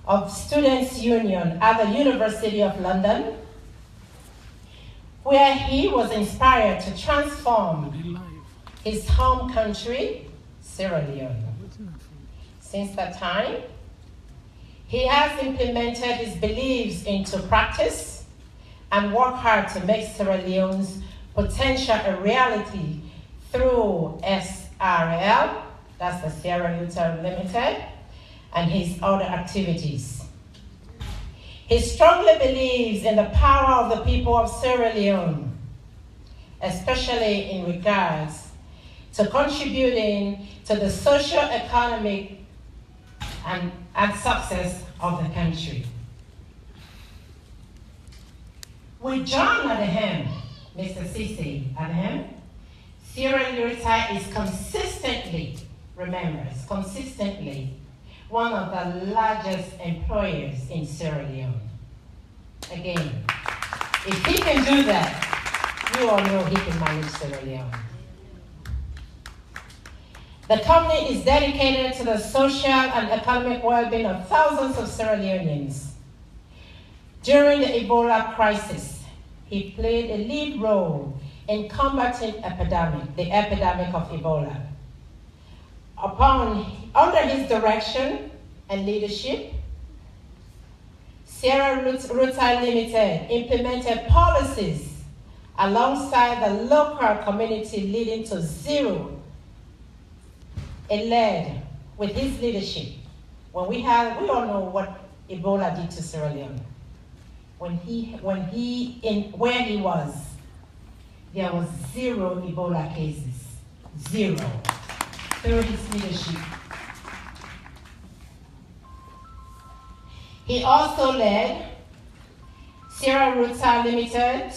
of Students' Union at the University of London, where he was inspired to transform his home country, Sierra Leone. Since that time, he has implemented his beliefs into practice and worked hard to make Sierra Leone's potential a reality through SRL, that's the Sierra Leone Limited, and his other activities. He strongly believes in the power of the people of Sierra Leone, especially in regards to contributing to the socio-economic and success of the country. With John at the helm, Mr. Cisse at the helm, Sierra Leone is consistently one of the largest employers in Sierra Leone. Again, if he can do that, you all know he can manage Sierra Leone. The company is dedicated to the social and economic well-being of thousands of Sierra Leoneans. During the Ebola crisis, he played a lead role in combating the epidemic of Ebola. Under his direction and leadership, Sierra Leone Limited implemented policies alongside the local community leading to zero. It led with his leadership. We all know what Ebola did to Sierra Leone. Where he was, there was zero Ebola cases, zero, through his leadership. He also led Sierra Leone Limited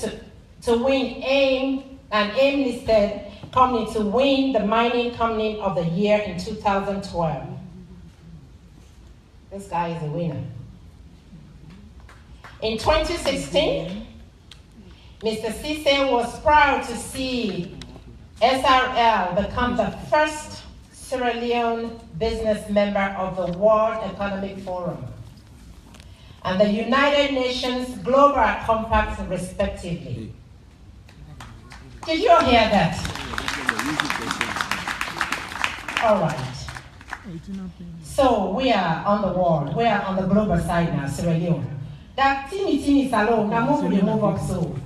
to win AIM listed company to win the Mining Company of the Year in 2012. This guy is a winner. In 2016, Mr. Cisse was proud to see SRL become the first Sierra Leone business member of the World Economic Forum and the United Nations Global Compact, respectively. Did you all hear that? All right. So we are on the world. We are on the global side now, Sierra Leone. That teeny salon, now move up so.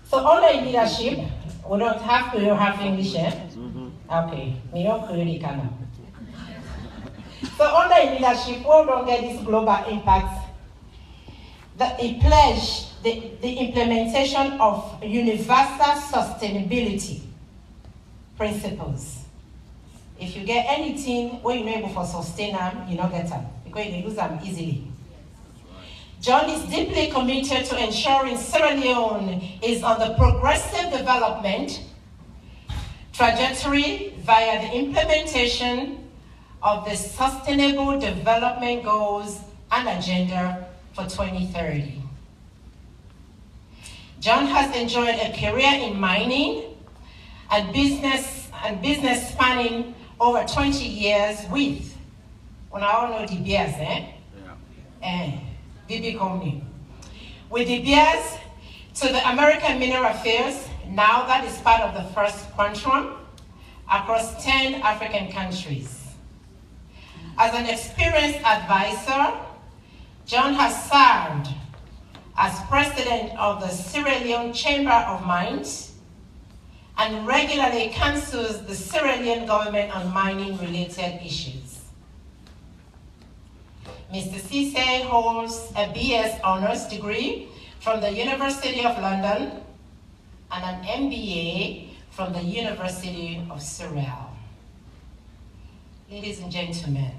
So under leadership, we don't have to have English, eh? Okay, we don't really can. So under leadership, we don't get this global impact. It pledged the implementation of universal sustainability principles. If you get anything where you're not able to sustain them, you don't get them because you lose them easily. John is deeply committed to ensuring Sierra Leone is on the progressive development trajectory via the implementation of the Sustainable Development Goals and Agenda for 2030. John has enjoyed a career in mining and business spanning over 20 years with, when I all know DBS, BB company. With DBS to the American Mineral Affairs, now that is part of the First Quantum, across 10 African countries. As an experienced advisor, John has served as president of the Sierra Leone Chamber of Mines and regularly counsels the Sierra Leone government on mining-related issues. Mr. Cisse holds a BS honors degree from the University of London and an MBA from the University of Surrey. Ladies and gentlemen,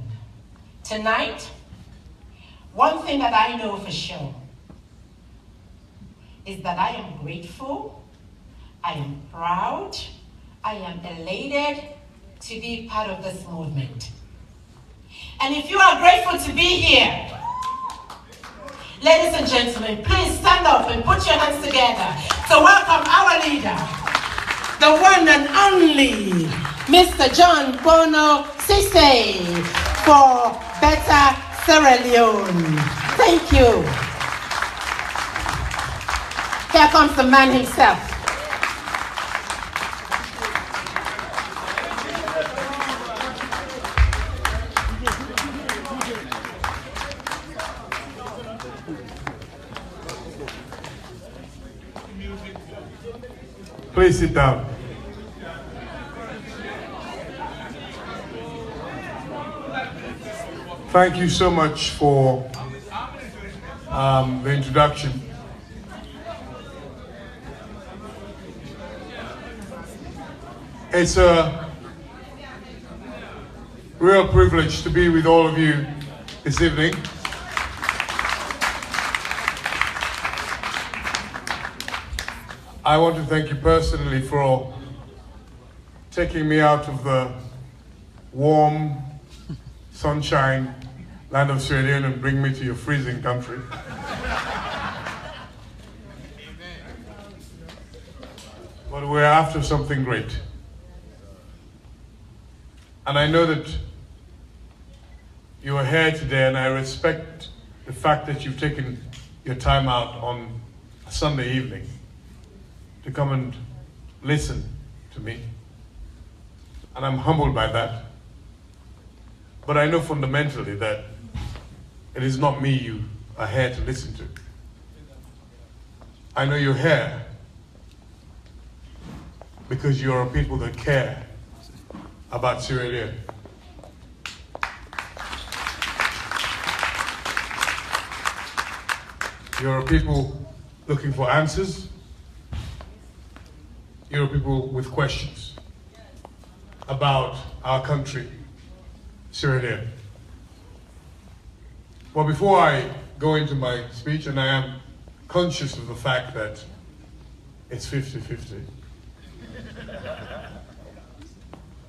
tonight, one thing that I know for sure is that I am grateful, I am proud, I am elated to be part of this movement. And if you are grateful to be here, ladies and gentlemen, please stand up and put your hands together to welcome our leader, the one and only Mr. John Bono Sise for Better Sierra Leone. Thank you. Here comes the man himself. Please sit down. Thank you so much for the introduction. It's a real privilege to be with all of you this evening. I want to thank you personally for taking me out of the warm sunshine land of Sierra Leone and bring me to your freezing country. But we're after something great. And I know that you are here today, and I respect the fact that you've taken your time out on a Sunday evening to come and listen to me. And I'm humbled by that. But I know fundamentally that it is not me you are here to listen to. I know you're here because you are people that care about Sierra Leone. You're people looking for answers. You're people with questions about our country, Sierra Leone. Well, before I go into my speech, and I am conscious of the fact that it's 50-50.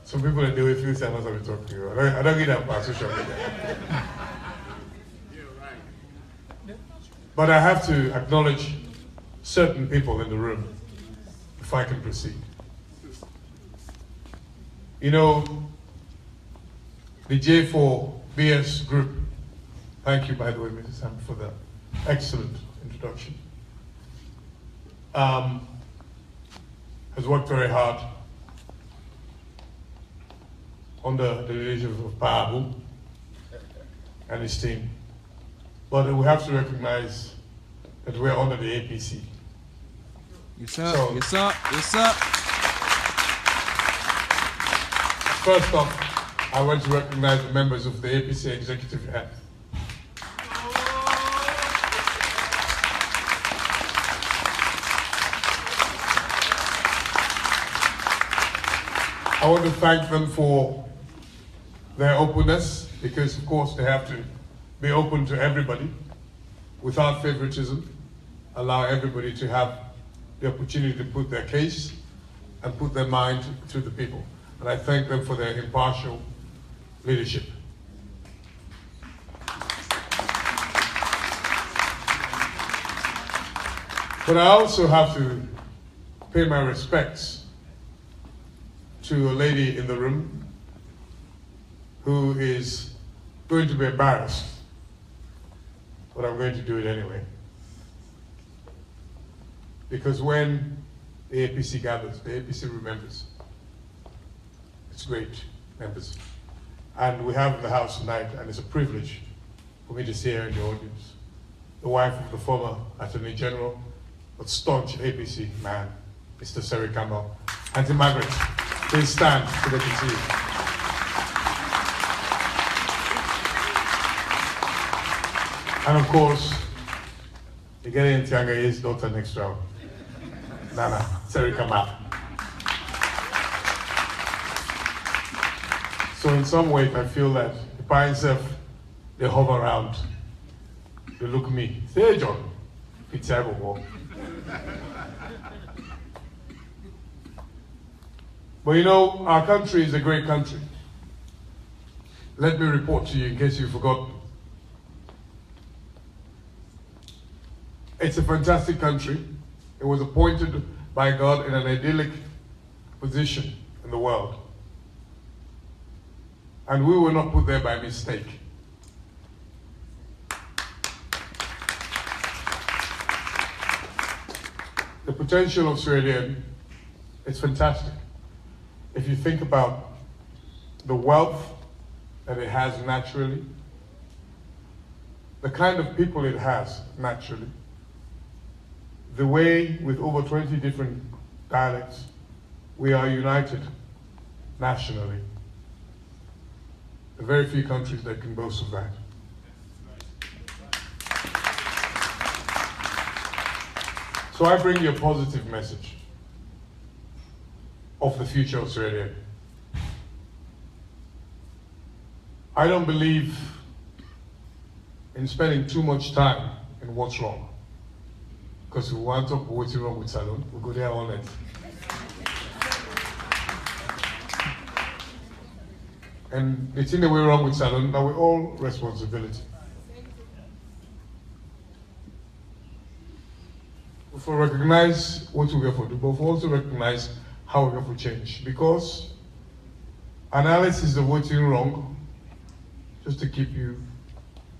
Some people that do it feel sad as I'm talking about. I don't get that by social media. But I have to acknowledge certain people in the room if I can proceed. You know, the J4BS group, thank you, by the way, Mrs. Sam, for that excellent introduction, has worked very hard under the leadership of Pabu and his team. But we have to recognize that we're under the APC. Yes, sir. So, yes, sir. Yes, sir. First off, I want to recognize the members of the APC executive head. I want to thank them for their openness, because of course they have to be open to everybody without favoritism, allow everybody to have the opportunity to put their case and put their mind to the people. And I thank them for their impartial leadership. But I also have to pay my respects to a lady in the room who is going to be embarrassed, but I'm going to do it anyway. Because when the APC gathers, the APC remembers. It's great, members. And we have in the house tonight, and it's a privilege for me to see her in the audience, the wife of the former Attorney General, but staunch APC man, Mr. Seri Campbell. Auntie Margaret, please stand so they can see you. And of course, you're getting Tianga's daughter next round. Nana, Seri Campbell. So in some ways, I feel that the pine self, they hover around. They look at me, say, hey, John, it's terrible. But you know, our country is a great country. Let me report to you in case you've forgotten. It's a fantastic country. It was appointed by God in an idyllic position in the world. And we were not put there by mistake. The potential of Sierra Leone is fantastic. If you think about the wealth that it has naturally, the kind of people it has naturally, the way with over 20 different dialects, we are united nationally. There are very few countries that can boast of that. So I bring you a positive message of the future of Sierra Leone. I don't believe in spending too much time in what's wrong. Because if we want to talk about what's wrong with Salone, we'll go there all night. And it's in the way wrong with Salone, but we're all responsibility. We recognize what we're going to do, but we also recognize how we're going to change. Because analysis of what's wrong, just to keep you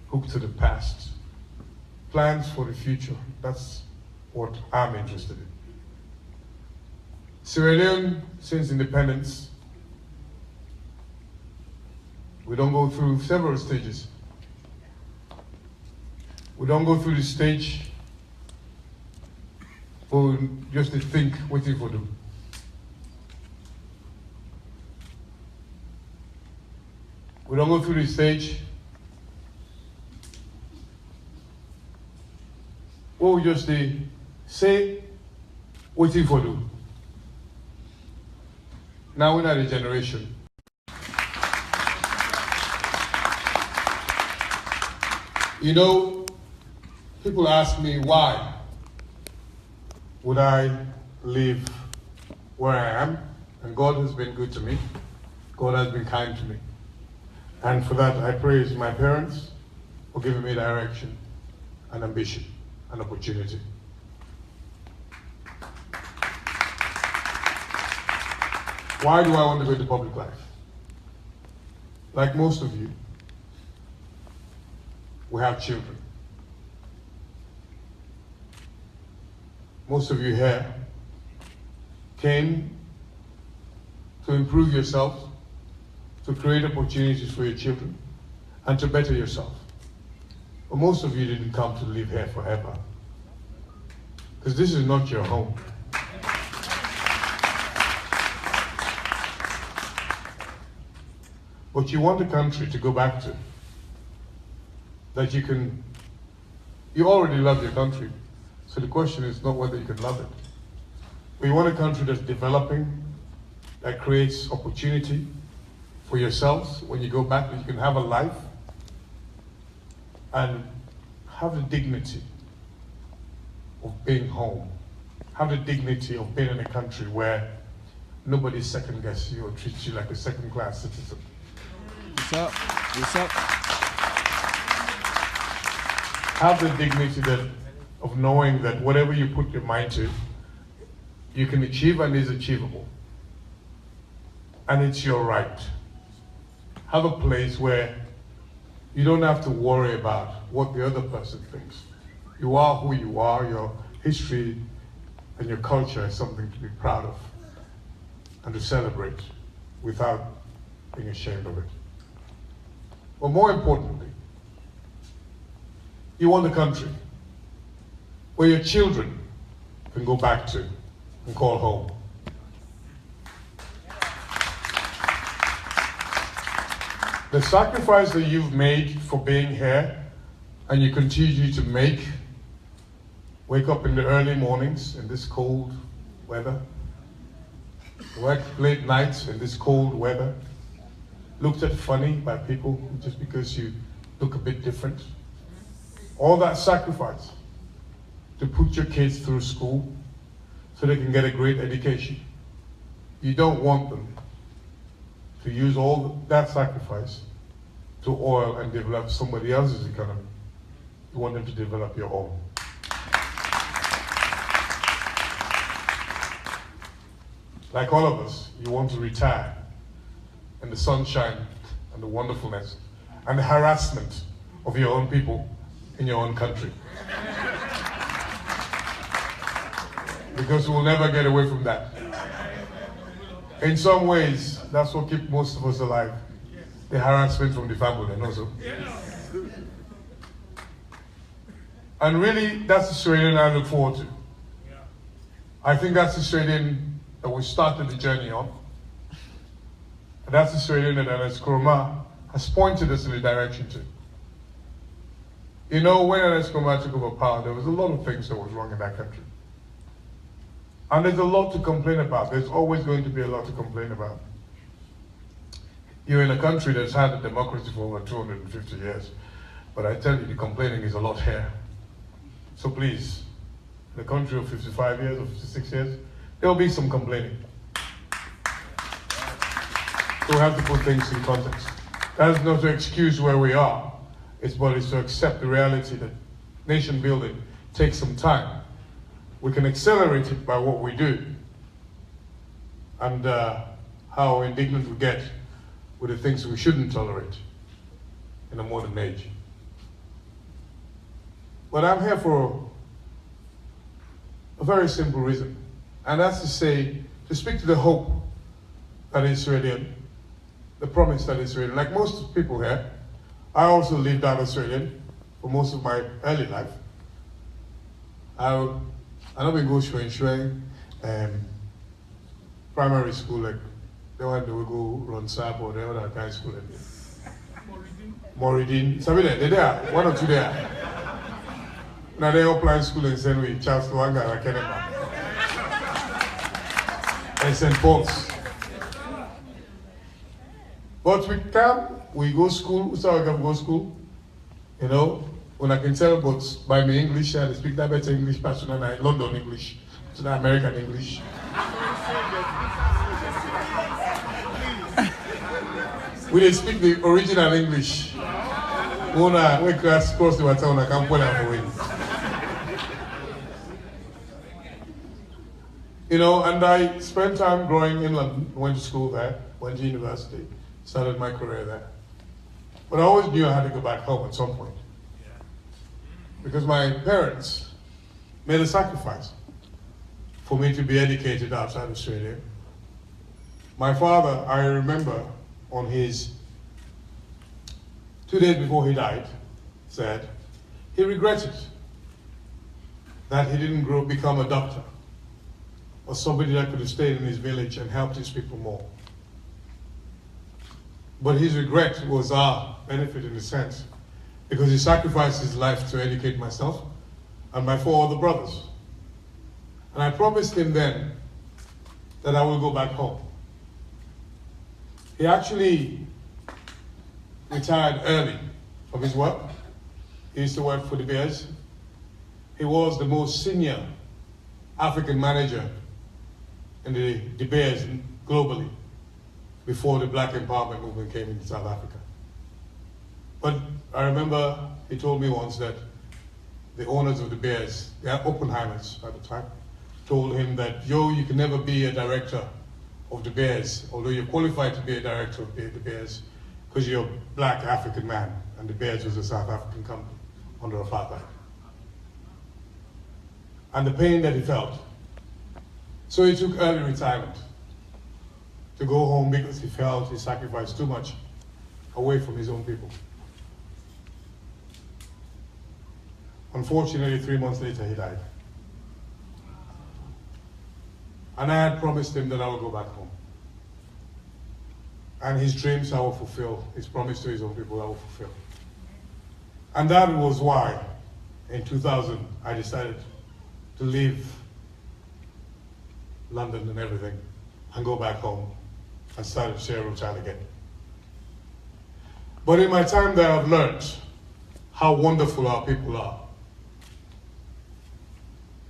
hooked to the past. Plans for the future, that's what I'm interested in. Sierra Leone, since independence, we don't go through several stages. We don't go through the stage where we just think, waiting for them. We don't go through the stage where we just say, waiting for them. Now we're not a generation. You know, people ask me why would I live where I am? And God has been good to me. God has been kind to me. And for that, I praise my parents for giving me direction and ambition and opportunity. Why do I want to go into public life? Like most of you, we have children. Most of you here came to improve yourself, to create opportunities for your children, and to better yourself. But most of you didn't come to live here forever, because this is not your home. But you want a country to go back to, that you already love your country, so the question is not whether you can love it. But you want a country that's developing, that creates opportunity for yourselves when you go back, that you can have a life and have the dignity of being home. Have the dignity of being in a country where nobody second guesses you or treats you like a second-class citizen. What's up? What's up? Have the dignity of knowing that whatever you put your mind to, you can achieve and is achievable. And it's your right. Have a place where you don't have to worry about what the other person thinks. You are who you are. Your history and your culture is something to be proud of and to celebrate without being ashamed of it. But more importantly, you want a country where your children can go back to and call home. The sacrifice that you've made for being here and you continue to make, wake up in the early mornings in this cold weather, work late nights in this cold weather, looked at funny by people just because you look a bit different. All that sacrifice to put your kids through school so they can get a great education. You don't want them to use all that sacrifice to oil and develop somebody else's economy. You want them to develop your own. like all of us, you want to retire in the sunshine and the wonderfulness and the harassment of your own people in your own country. Because we'll never get away from that. In some ways, that's what keeps most of us alive. The harassment from the family and also. And really, that's the Sierra Leone I look forward to. I think that's the Sierra Leone that we started the journey on. And that's the Sierra Leone that Ernest Koroma has pointed us in the direction to. You know, when Ernest Koroma took over power, there was a lot of things that was wrong in that country. And there's a lot to complain about. There's always going to be a lot to complain about. You're in a country that's had a democracy for over 250 years. But I tell you, the complaining is a lot here. So please, in a country of 55 years or 56 years, there'll be some complaining. So we have to put things in context. That is not to excuse where we are. It's to accept the reality that nation building takes some time. We can accelerate it by what we do and how indignant we get with the things we shouldn't tolerate in a modern age. But I'm here for a very simple reason, and that's to speak to the hope that is Sierra Leone, the promise that is Sierra Leone. Like most people here, I also lived out of Sierra Leone for most of my early life. I never go Shway, primary school, like they want to go run SAP or the other kind of school. Moridin. Somebody they're there, one or two there. Now they apply school in St. Louis, Charles Luanga, like Kenema. And St. Paul's. But we come, we go school, we start to go school, you know. When I can tell but by my English, I speak that better English person than I London English, to the American English. We didn't speak the original English. When we cross the water, I can't put that for it. You know, and I spent time growing in London, went to school there, went to university, started my career there. But I always knew I had to go back home at some point. Because my parents made a sacrifice for me to be educated outside Australia. My father, I remember on his 2 days before he died, said he regretted that he didn't become a doctor or somebody that could have stayed in his village and helped his people more. But his regret was our benefit in a sense, because he sacrificed his life to educate myself and my 4 other brothers. And I promised him then that I will go back home. He actually retired early from his work. He used to work for the Bears. He was the most senior African manager in the Bears globally before the Black Empowerment movement came into South Africa. But I remember he told me once that the owners of the Bears, they are Oppenheimers at the time, told him that, Joe, you can never be a director of the Bears, although you're qualified to be a director of the Bears, because you're a black African man, and the Bears was a South African company under apartheid. And the pain that he felt. So he took early retirement to go home because he felt he sacrificed too much away from his own people. Unfortunately, 3 months later, he died. And I had promised him that I would go back home. And his dreams I will fulfill, his promise to his own people I will fulfill. And that was why, in 2000, I decided to leave London and everything and go back home and start a Sierra child again. But in my time there, I've learned how wonderful our people are.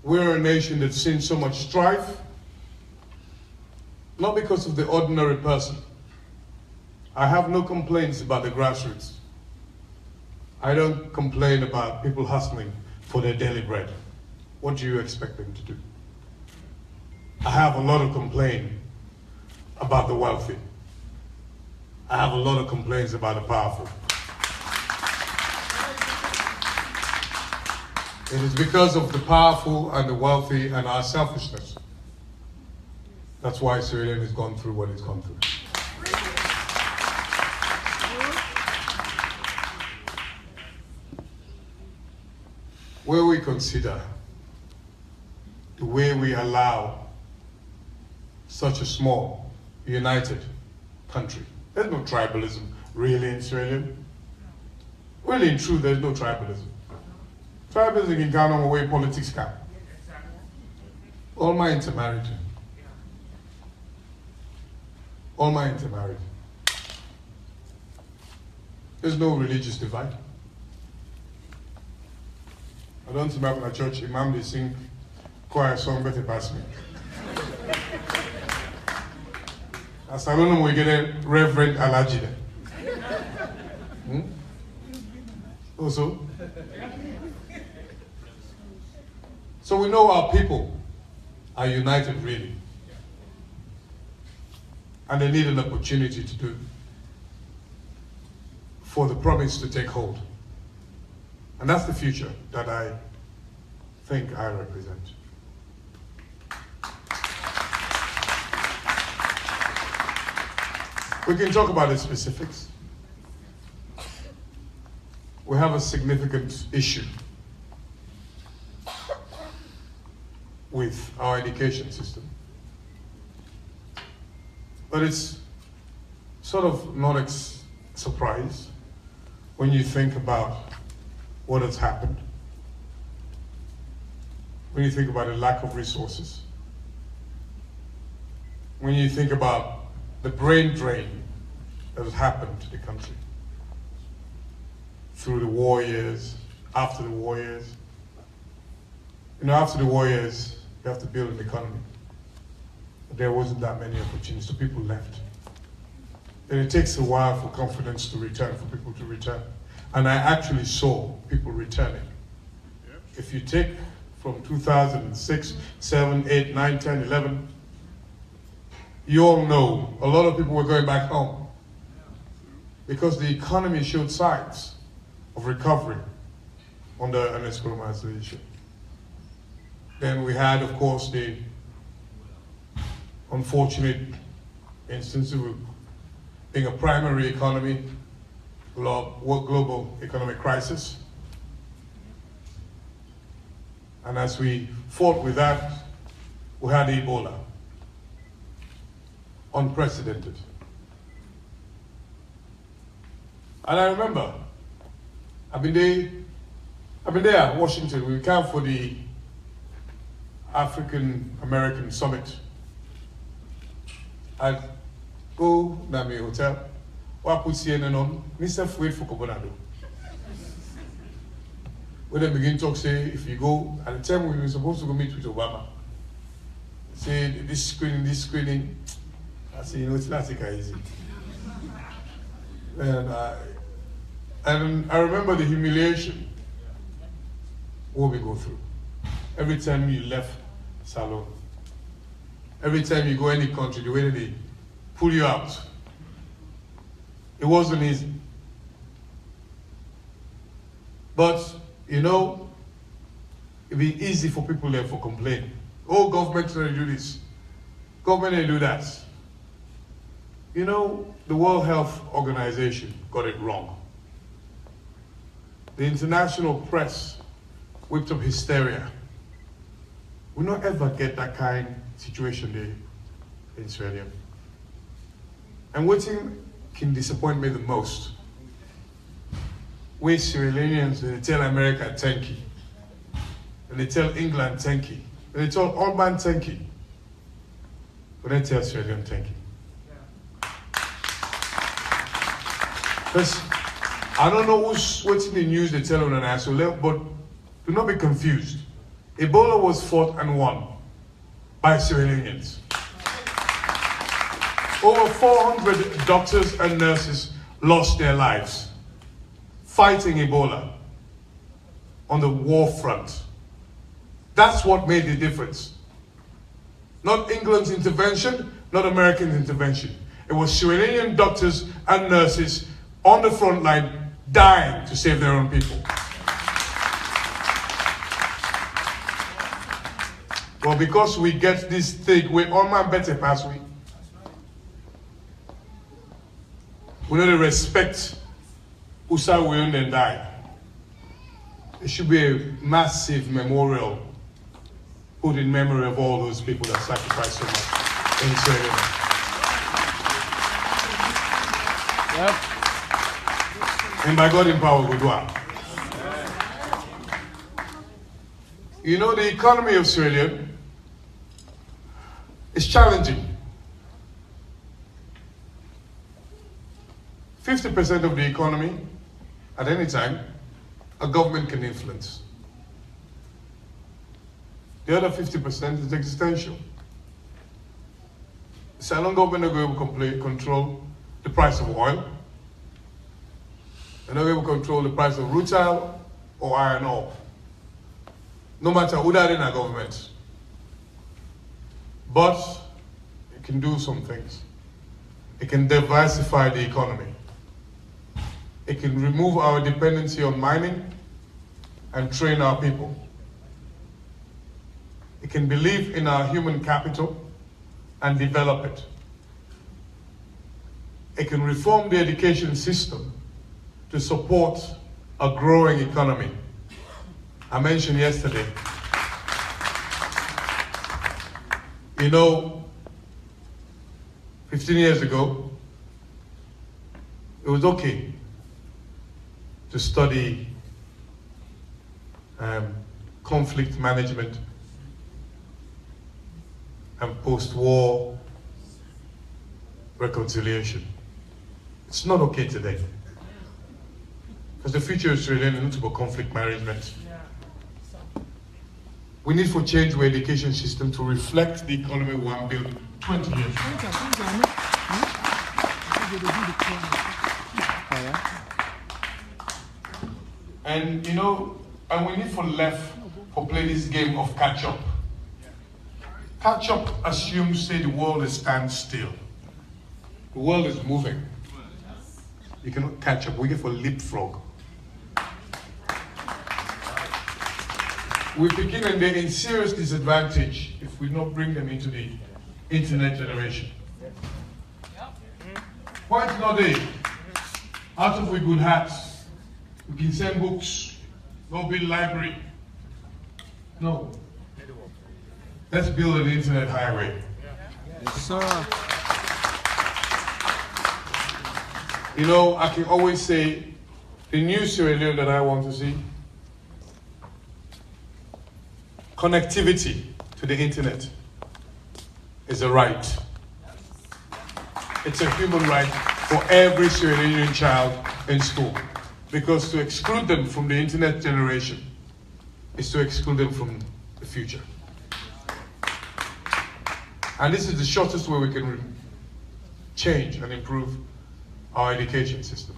We're a nation that's seen so much strife, not because of the ordinary person. I have no complaints about the grassroots. I don't complain about people hustling for their daily bread. What do you expect them to do? I have a lot of complaint about the wealthy. I have a lot of complaints about the powerful. It is because of the powerful and the wealthy and our selfishness. That's why Sierra Leone has gone through what it's gone through. Where we consider the way we allow such a small, united country. There's no tribalism really in Sierra Leone. Really, in truth, there's no tribalism. Tribalism in Ghana, where politics can. All my intermarriage. All my intermarriage. There's no religious divide. I don't remember in a church, Imam, they sing choir song better pass me. As I don't know, we get a Reverend Alaji there. Also. So we know our people are united really. And they need an opportunity to do for the promise to take hold. And that's the future that I think I represent. We can talk about the specifics. We have a significant issue with our education system. But it's sort of not a surprise when you think about what has happened, when you think about the lack of resources, when you think about the brain drain that has happened to the country through the war years, after the war years. You know, after the war years, you have to build an economy. But there wasn't that many opportunities, so people left. And it takes a while for confidence to return, for people to return. And I actually saw people returning. If you take from 2006, 7, 8, 9, 10, 11, you all know a lot of people were going back home because the economy showed signs of recovery under Ernest Koromai's leadership. Then we had, of course, the unfortunate instance of being a primary economy, global economic crisis. And as we fought with that, we had Ebola. Unprecedented. And I remember, I've been there at Washington. We came for the African American Summit. I go to my hotel, I put CNN on, Mr. Wait for Kobonado. When they begin to talk, say, if you go, at the time we were supposed to go meet with Obama, say, this screening, I say, you know, it's not easy. And I remember the humiliation what we go through. Every time you left Salon, every time you go any country, the way they pull you out, it wasn't easy. But, you know, it'd be easy for people there for complaining. Oh, government trying to do this. Government didn't do that. You know, the World Health Organization got it wrong. The international press whipped up hysteria. We'll not ever get that kind of situation there in Australia. And what can disappoint me the most, we Sierra Leoneans, they tell America thank you. And they tell England thank you. And they tell Orban thank you. But they tell Sierra Leone thank you. Because I don't know what's in the news they tell on an national level, but do not be confused. Ebola was fought and won by Sierra Leoneans. Over 400 doctors and nurses lost their lives fighting Ebola on the war front. That's what made the difference. Not England's intervention, not American intervention. It was Sierra Leonean doctors and nurses on the front line dying to save their own people. Well, because we get this thing, we're on my better pass we. We know to respect Usa William and die. There should be a massive memorial put in memory of all those people that sacrificed so much in Sierra Leone. Yep. And by God in power, we do it. You know, the economy of Sierra Leone is challenging. 50% of the economy, at any time, a government can influence. The other 50% is existential. The Ceylon government are going to control the price of oil. They're not going to control the price of rutile or iron ore. No matter who that in our government. But it can do some things. It can diversify the economy. It can remove our dependency on mining and train our people. It can believe in our human capital and develop it. It can reform the education system to support a growing economy. I mentioned yesterday, you know, 15 years ago, it was okay to study conflict management and post-war reconciliation. It's not okay today. Because the future is really not about conflict management. We need for change our education system to reflect the economy we want to build 20 years ago. And you know, and we need for left for play this game of catch up. Catch up assumes say the world is standstill. The world is moving. You cannot catch up. We get for leapfrog. We begin and they're in serious disadvantage if we don't bring them into the internet generation. Why not they? Out of we good hats, we can send books, no build library. No. Let's build an internet highway. Yes, sir. You know, I can always say the new Sierra Leone that I want to see, connectivity to the internet is a right. It's a human right for every Sierra Leonean child in school. Because to exclude them from the internet generation is to exclude them from the future. And this is the shortest way we can change and improve our education system.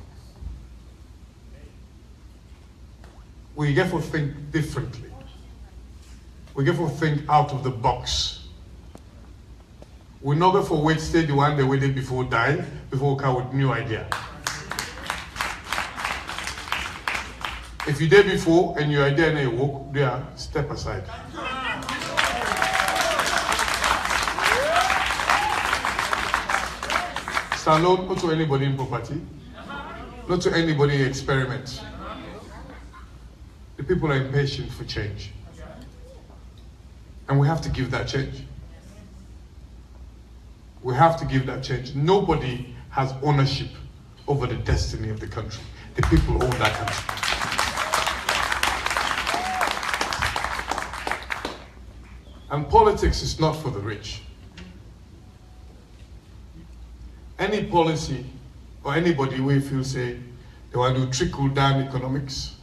We get to think differently. We get to think out of the box. We not go for wait stage one the way they before die, before we come with new idea. If you did before and your idea and you walk, there, step aside. Stand alone, not to anybody in property, not to anybody in experiment. The people are impatient for change. And we have to give that change. We have to give that change. Nobody has ownership over the destiny of the country. The people own that country. And politics is not for the rich. Any policy or anybody who feel say they want to trickle down economics,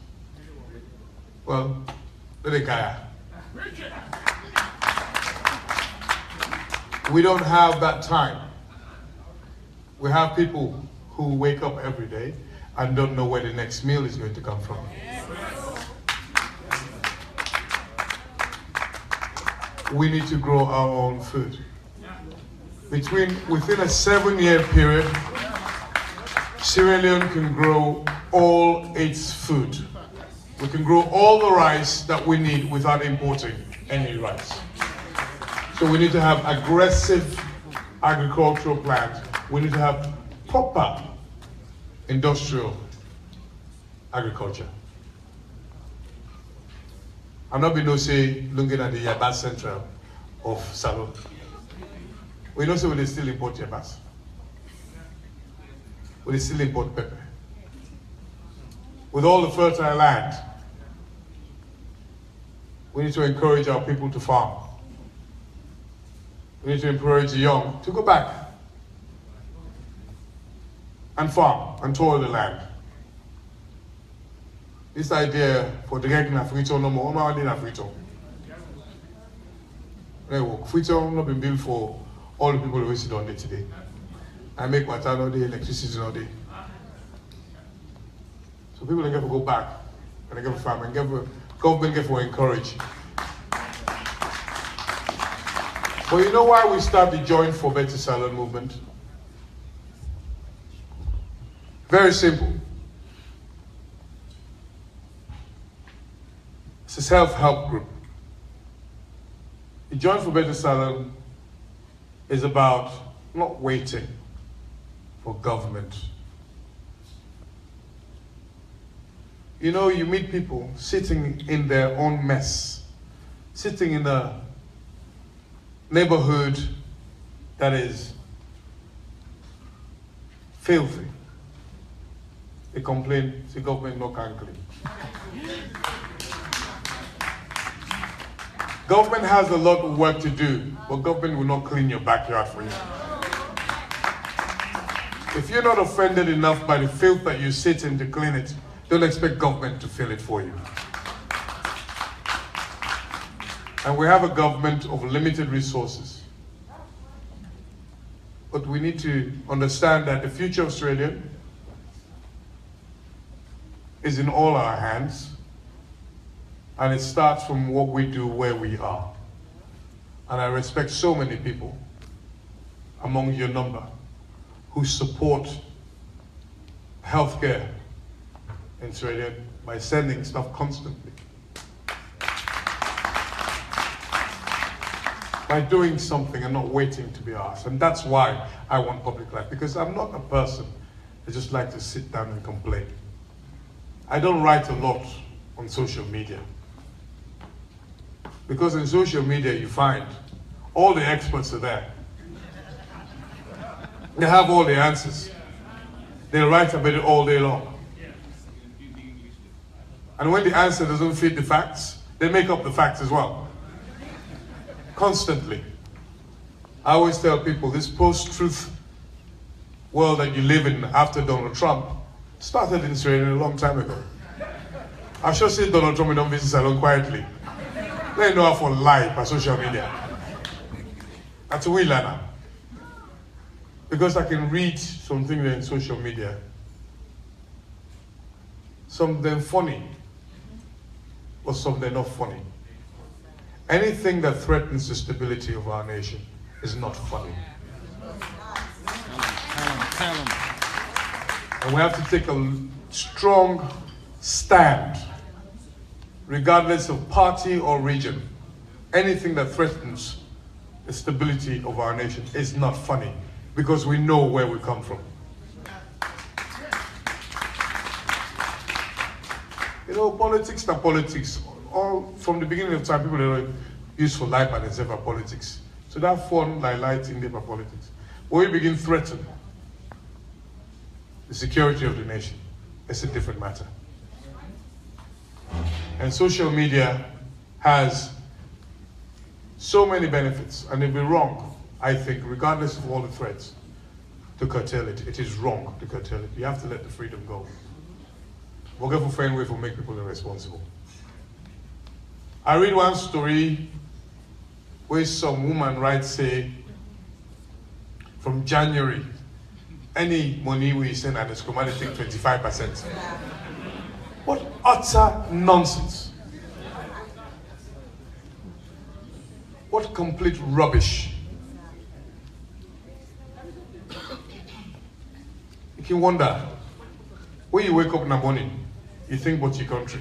well, let it go. We don't have that time. We have people who wake up every day and don't know where the next meal is going to come from. We need to grow our own food. within a 7-year period, Sierra Leone can grow all its food. We can grow all the rice that we need without importing any rice. So we need to have aggressive agricultural plans. We need to have proper industrial agriculture. I'm not going to say looking at the Yabas Central of Salon. We know so we still import Yabas. We still import pepper. With all the fertile land, we need to encourage our people to farm. We need to encourage the young to go back and farm and toil the land. This idea for direct na frito no more, no na frito. Frito not been built for all the people who sit on it today. I make water all day, electricity all day. So people don't get to go back and they get to farm and government get to encourage. But you know why we start the Join for Better Salon movement? Very simple. It's a self-help group. The Join for Better Salon is about not waiting for government. You know, you meet people sitting in their own mess, sitting in a neighborhood that is filthy. They complain, the government no can clean. Government has a lot of work to do, but government will not clean your backyard for you. If you're not offended enough by the filth that you sit in to clean it, don't expect government to fill it for you. And we have a government of limited resources. But we need to understand that the future of Australia is in all our hands. And it starts from what we do where we are. And I respect so many people among your number who support healthcare in Australia by sending stuff constantly. By doing something and not waiting to be asked. And that's why I want public life, because I'm not a person that just like to sit down and complain. I don't write a lot on social media. Because in social media you find all the experts are there. They have all the answers. They write about it all day long. And when the answer doesn't fit the facts, they make up the facts as well. Constantly. I always tell people this post-truth world that you live in after Donald Trump started in Australia a long time ago. I sure see Donald Trump don't visit Salon quietly. They know how for lie by social media. That's a we learner. Because I can read something in social media. Some of them funny, or some of them not funny. Anything that threatens the stability of our nation is not funny. And we have to take a strong stand, regardless of party or region. Anything that threatens the stability of our nation is not funny, because we know where we come from. You know, politics to politics. All from the beginning of time, people are used for life and it's ever politics. So that fun, like lighting, paper politics. When we begin to threaten the security of the nation, it's a different matter. And social media has so many benefits, and it'd be wrong, I think, regardless of all the threats, to curtail it. It is wrong to curtail it. You have to let the freedom go. We'll go for fair way for make people irresponsible. I read one story where some woman writes, say, from January, any money we send and it's commanded take 25%. What utter nonsense. What complete rubbish. you wonder, when you wake up in the morning, you think about your country.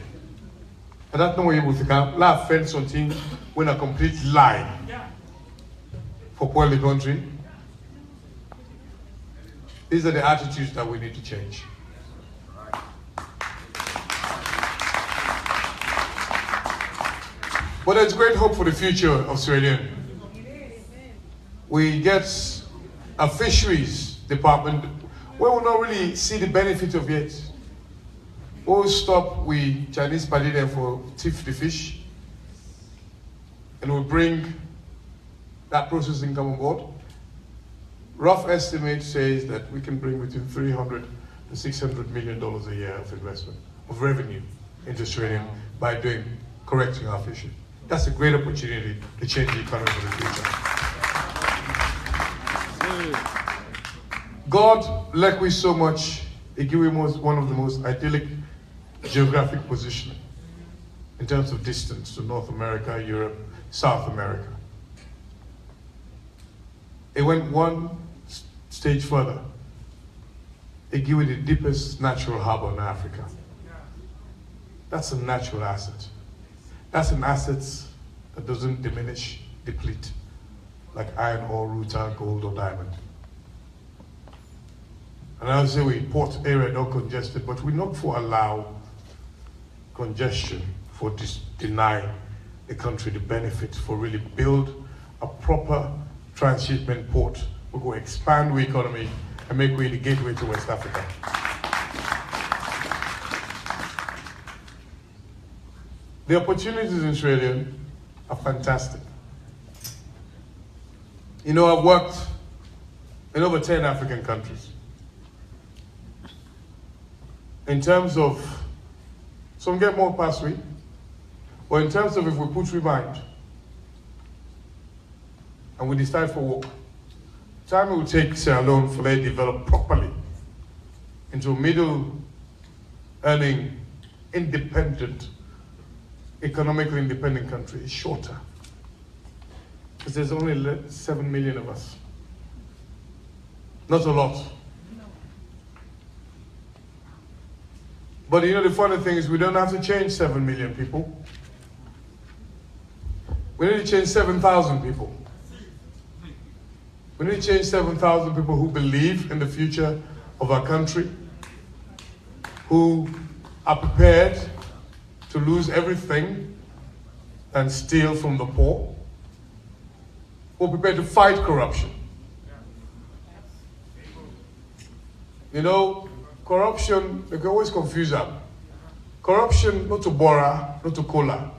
And that's not what you think. Laugh, fend something when a complete lie for poor the country. These are the attitudes that we need to change. But there's great hope for the future of Sierra Leone. We get a fisheries department where we'll not really see the benefit of it. We'll stop, we Chinese party there for thief the fish, and we'll bring that processing come on board. Rough estimate says that we can bring between $300 to $600 million a year of investment, of revenue into Sierra Leone by correcting our fishing. That's a great opportunity to change the economy for the future. God, like we so much, He gave us one of the most idyllic geographic positioning in terms of distance to North America, Europe, South America. It went one stage further. It gave it the deepest natural harbor in Africa. That's a natural asset. That's an asset that doesn't diminish, deplete, like iron ore, rutile, gold, or diamond. And I would say we port area not congested, but we not for allow congestion, for deny the country the benefit, for really build a proper transshipment port. We go expand the economy and make way the gateway to West Africa. The opportunities in Sierra Leone are fantastic. You know, I've worked in over 10 African countries. In terms of, some get more past we, but in terms of if we put we mind and we decide for work, time it will take Sierra Leone for they develop properly into a middle earning, independent, economically independent country is shorter. Because there's only 7 million of us. Not a lot. But you know, the funny thing is we don't have to change 7 million people. We need to change 7,000 people. We need to change 7,000 people who believe in the future of our country, who are prepared to lose everything and steal from the poor, who are prepared to fight corruption. You know, corruption, they can always confuse them. Corruption, not to Bora, not to Cola.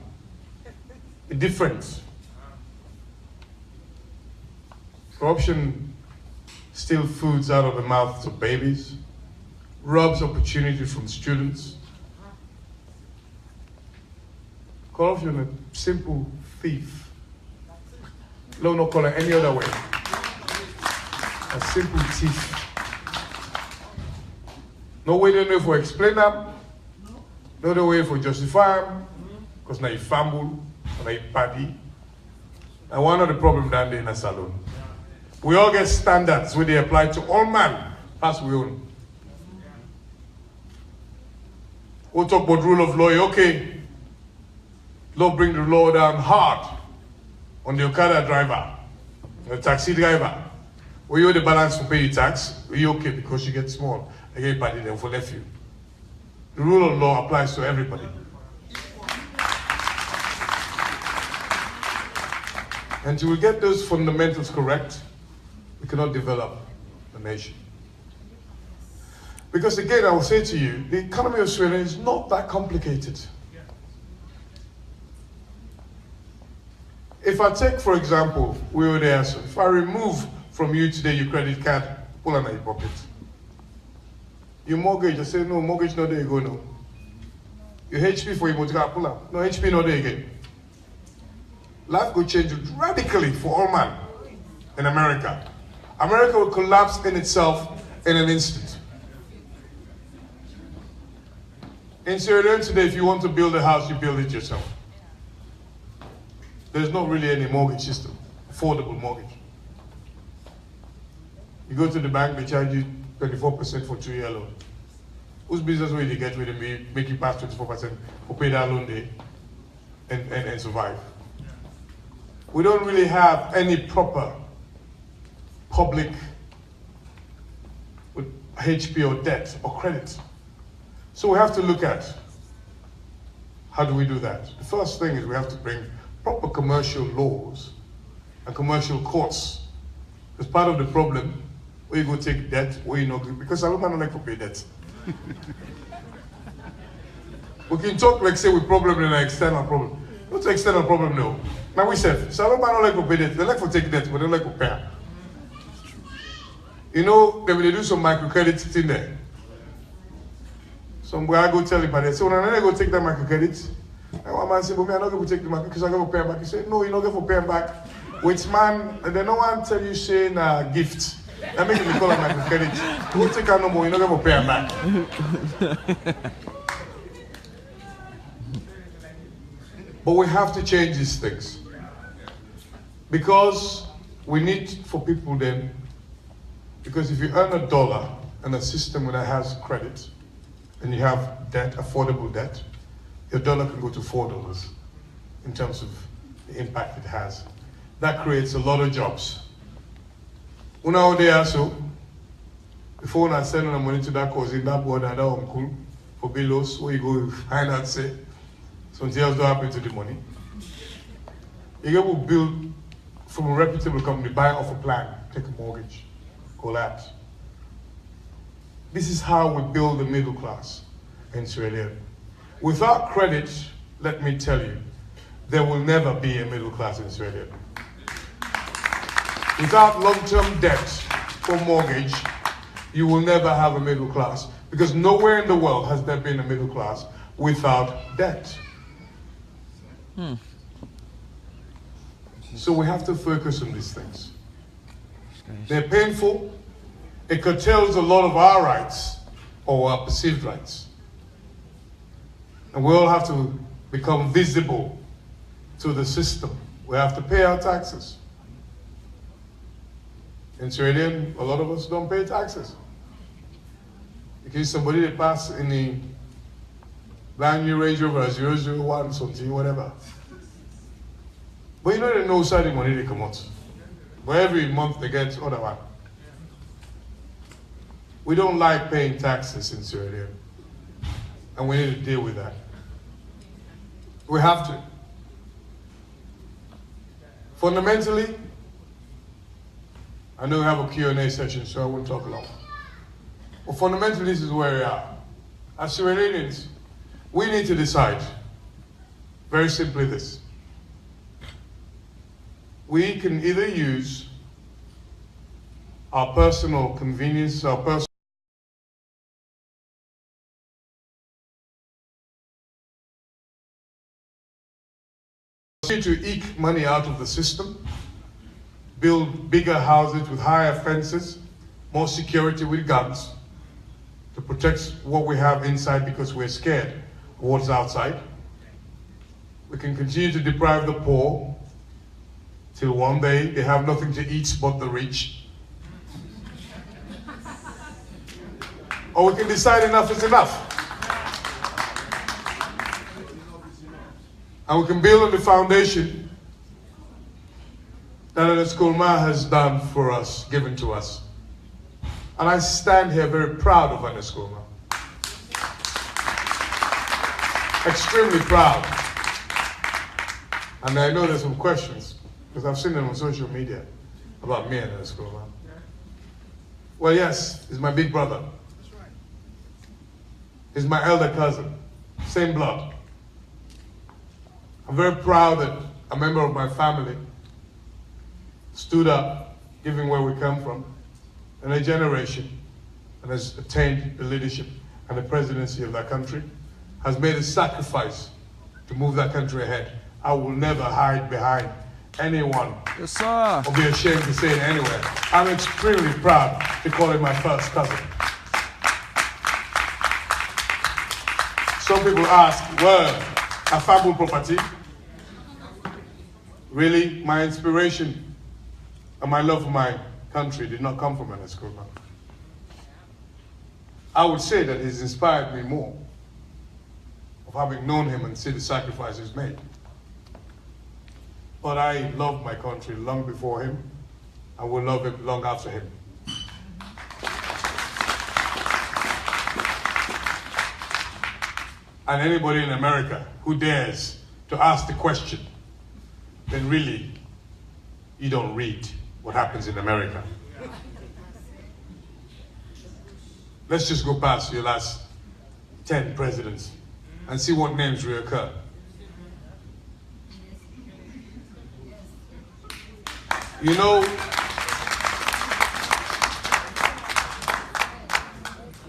The difference. Corruption steals foods out of the mouths of babies, robs opportunity from students. Corruption is a simple thief. No, not call it any other way. A simple thief. No way to know if we explain them, no other way for justify them, because now you fumble, now you party. And one of the problems down there in a salon. We all get standards where they apply to all men, as we own. We'll talk about rule of law, okay. Law bring the law down hard on the Okada driver, the taxi driver. Were you the balance for pay your tax? Are you okay because you get small? Again, party them for left you. The rule of law applies to everybody. Until we get those fundamentals correct, we cannot develop the nation. Because again, I will say to you, the economy of Australia is not that complicated. If I take, for example, we were there, so if I remove from you today your credit card, pull it out of your pocket. Your mortgage, I say, no, mortgage not there, you go, no. Your HP for your mortgage, pull out. No, HP not there again. Life could change radically for all man in America. America will collapse in itself in an instant. In Sierra Leone today, if you want to build a house, you build it yourself. There's not really any mortgage system, affordable mortgage. You go to the bank, they charge you 24% for 2-year loan. Whose business will they get with them make you pass 24% for pay that loan day and survive? We don't really have any proper public with HP or debt or credit. So we have to look at how do we do that. The first thing is we have to bring proper commercial laws and commercial courts. Because part of the problem, where you go take debt, where you not, because I don't like to pay debt. We can talk like say we problem and an external problem. What's the external problem now? Now we said, so I don't like to pay debt. They like to take debt, but they don't like to pay. You know, they will do some microcredit in there. Somewhere I go tell him about it. So when I go take that microcredit, and one man say, but me, I'm not going to take the microcredit because I'm going to pay him back. He said, no, you're not going to pay him back. Which man, and then no one tell you saying gift. I make it call him microcredit. You take out no more, you're not going to pay him back. But we have to change these things. Because we need for people then, because if you earn $1 in a system that has credit, and you have debt, affordable debt, your dollar can go to $4 in terms of the impact it has. That creates a lot of jobs. Una there so, before I send the money to that cousin, that boy, that uncle, for bills, where you go find out, say, something else don't happen to the money. You get to build from a reputable company, buy off a plan, take a mortgage, collapse. This is how we build the middle class in Sierra Leone. Without credit, let me tell you, there will never be a middle class in Sierra Leone. Without long-term debt or mortgage, you will never have a middle class, because nowhere in the world has there been a middle class without debt. So we have to focus on these things. They're painful. It curtails a lot of our rights, or our perceived rights. And we all have to become visible to the system. We have to pay our taxes. In Sierra Leone, a lot of us don't pay taxes. Because somebody that pass in the brand new Range Rover 001 something, whatever. But you know they know side the money they come out. But every month they get other one. We don't like paying taxes in Sierra Leone. And we need to deal with that. We have to. Fundamentally, I know we have a Q&A session, so I won't talk long. But fundamentally, this is where we are. As Sierra Leoneans, we need to decide, very simply this. We can either use our personal convenience, our personal to eke money out of the system, build bigger houses with higher fences, more security with guns to protect what we have inside because we're scared of what's outside. We can continue to deprive the poor till one day they have nothing to eat but the rich. Or we can decide enough is enough. And we can build on the foundation that Ernest Coleman has done for us, given to us. And I stand here very proud of Ernest Coleman. Extremely proud. And I know there's some questions, because I've seen them on social media, about me and Ernest Coleman. Well, yes, he's my big brother. He's my elder cousin, same blood. I'm very proud that a member of my family stood up, given where we come from, in a generation, and has attained the leadership and the presidency of that country, has made a sacrifice to move that country ahead. I will never hide behind anyone, Yes, sir. or be ashamed to say it anywhere. I'm extremely proud to call him my first cousin. Some people ask, well, a fabul property? Really, my inspiration and my love for my country did not come from Ernest Coleman. I would say that he's inspired me more of having known him and see the sacrifices made. But I loved my country long before him, and will love it long after him. And anybody in America who dares to ask the question, then really, you don't read what happens in America. Let's just go past your last 10 presidents and see what names reoccur. You know,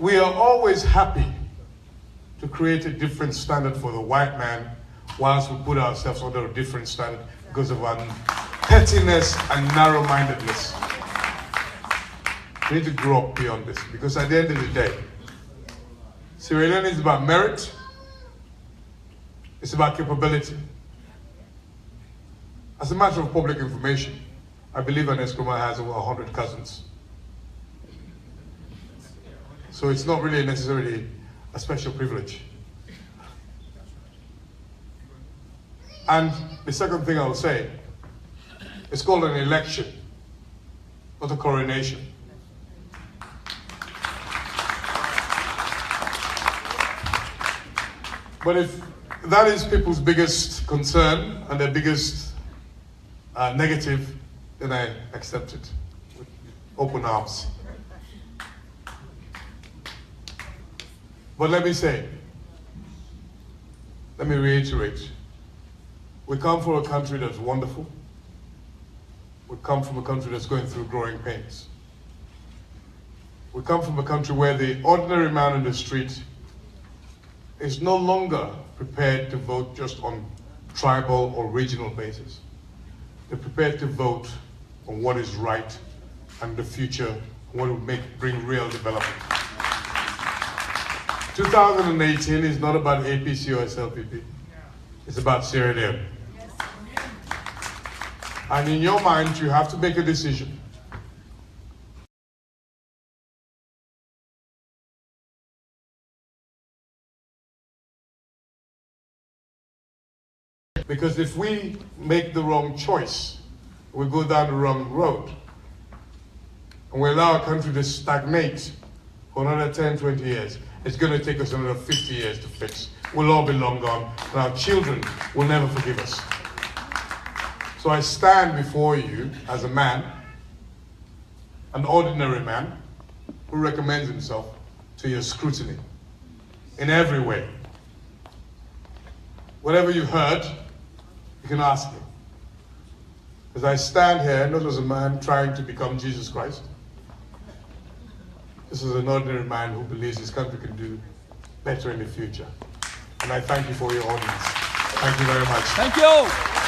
we are always happy to create a different standard for the white man whilst we put ourselves under a different standard because of our pettiness and narrow-mindedness. We need to grow up beyond this, because at the end of the day, Sierra Leone is about merit, it's about capability. As a matter of public information, I believe an Nkrumah has over 100 cousins. So it's not really necessarily a special privilege. And the second thing I will say, it's called an election, not a coronation. But if that is people's biggest concern and their biggest negative, then I accept it with open arms. But let me reiterate, we come from a country that's wonderful. We come from a country that's going through growing pains. We come from a country where the ordinary man in the street is no longer prepared to vote just on tribal or regional basis. They're prepared to vote on what is right and the future, what will bring real development. 2018 is not about APC or SLPP. It's about Sierra Leone. And in your mind, you have to make a decision. Because if we make the wrong choice, we go down the wrong road, and we allow our country to stagnate for another 10, 20 years, it's going to take us another 50 years to fix. We'll all be long gone, and our children will never forgive us. So I stand before you as a man, an ordinary man, who recommends himself to your scrutiny in every way. Whatever you heard, you can ask me. Because I stand here not as a man trying to become Jesus Christ. This is an ordinary man who believes his country can do better in the future. And I thank you for your audience. Thank you very much. Thank you.